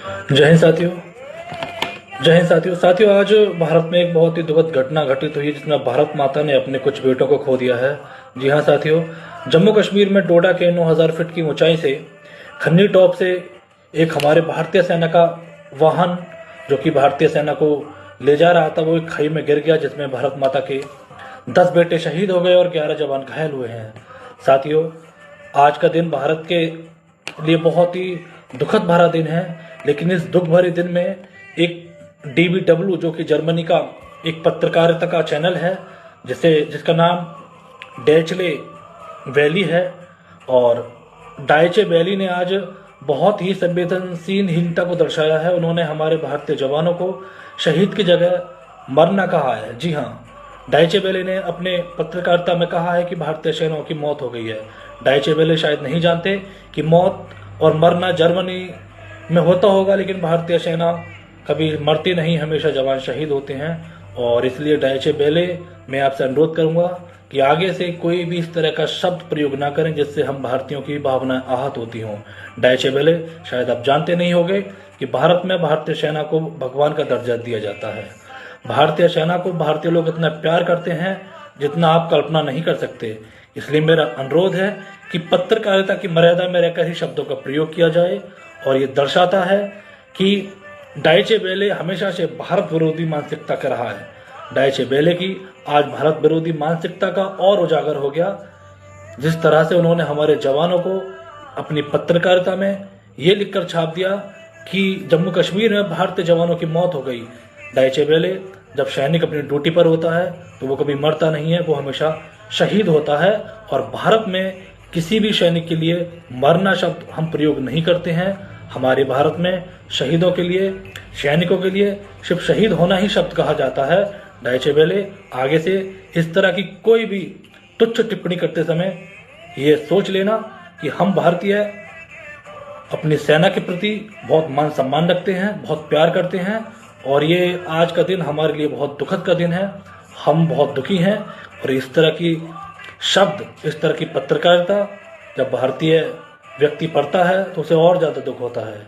जय हिंद साथियों। जय हिंद साथियों। साथियों, आज भारत में एक बहुत ही दुखद घटना घटित हुई है जिसमें भारत माता ने अपने कुछ बेटों को खो दिया है। जी हाँ साथियों, जम्मू कश्मीर में डोडा के 9000 फीट की ऊंचाई से खन्नी टॉप से एक हमारे भारतीय सेना का वाहन जो कि भारतीय सेना को ले जा रहा था, वो एक खाई में गिर गया जिसमें भारत माता के 10 बेटे शहीद हो गए और 11 जवान घायल हुए हैं। साथियों, आज का दिन भारत के लिए बहुत ही दुखद भरा दिन है, लेकिन इस दुख भरे दिन में एक DBW जो कि जर्मनी का एक पत्रकारिता का चैनल है जिसका नाम डैचले वैली है, और डायचे वैली ने आज बहुत ही संवेदनशीलता को दर्शाया है। उन्होंने हमारे भारतीय जवानों को शहीद की जगह मरना कहा है। जी हाँ, डायचे वेले ने अपने पत्रकारिता में कहा है कि भारतीय सेनाओं की मौत हो गई है। डायचे वेले शायद नहीं जानते कि मौत और मरना जर्मनी में होता होगा, लेकिन भारतीय सेना कभी मरती नहीं, हमेशा जवान शहीद होते हैं। और इसलिए डायचे वेले, मैं आपसे अनुरोध करूंगा कि आगे से कोई भी इस तरह का शब्द प्रयोग ना करें जिससे हम भारतीयों की भावनाएं आहत होती हों। डायचे वेले, शायद आप जानते नहीं होंगे कि भारत में भारतीय सेना को भगवान का दर्जा दिया जाता है। भारतीय सेना को भारतीय लोग इतना प्यार करते हैं जितना आप कल्पना नहीं कर सकते। इसलिए मेरा अनुरोध है कि पत्रकारिता की मर्यादा में रहकर ही शब्दों का प्रयोग किया जाए। और ये दर्शाता है कि डायचे वेले हमेशा से भारत विरोधी मानसिकता का रहा है। डायचे वेले की आज भारत विरोधी मानसिकता का और उजागर हो गया, जिस तरह से उन्होंने हमारे जवानों को अपनी पत्रकारिता में ये लिखकर छाप दिया कि जम्मू कश्मीर में भारतीय जवानों की मौत हो गई। डायचे वेले, जब सैनिक अपनी ड्यूटी पर होता है तो वो कभी मरता नहीं है, वो हमेशा शहीद होता है। और भारत में किसी भी सैनिक के लिए मरना शब्द हम प्रयोग नहीं करते हैं। हमारे भारत में शहीदों के लिए, सैनिकों के लिए सिर्फ शहीद होना ही शब्द कहा जाता है। डायचे वेले, आगे से इस तरह की कोई भी तुच्छ टिप्पणी करते समय ये सोच लेना कि हम भारतीय अपनी सेना के प्रति बहुत मान सम्मान रखते हैं, बहुत प्यार करते हैं। और ये आज का दिन हमारे लिए बहुत दुखद का दिन है। हम बहुत दुखी हैं। और इस तरह की शब्द, इस तरह की पत्रकारिता जब भारतीय व्यक्ति पढ़ता है तो उसे और ज़्यादा दुख होता है।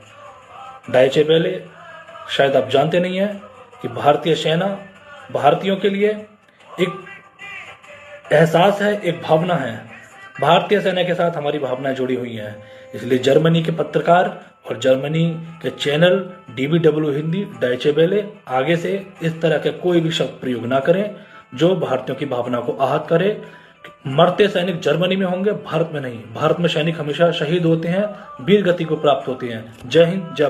डायचे वेले, शायद आप जानते नहीं हैं कि भारतीय सेना भारतीयों के लिए एक एहसास है, एक भावना है। भारतीय सेना के साथ हमारी भावनाएं जुड़ी हुई हैं। इसलिए जर्मनी के पत्रकार और जर्मनी के चैनल DBW हिंदी, डायचे वेले, आगे से इस तरह के कोई भी शब्द प्रयोग ना करें जो भारतीयों की भावना को आहत करे। मरते सैनिक जर्मनी में होंगे, भारत में नहीं। भारत में सैनिक हमेशा शहीद होते हैं, वीर गति को प्राप्त होते हैं। जय हिंद, जय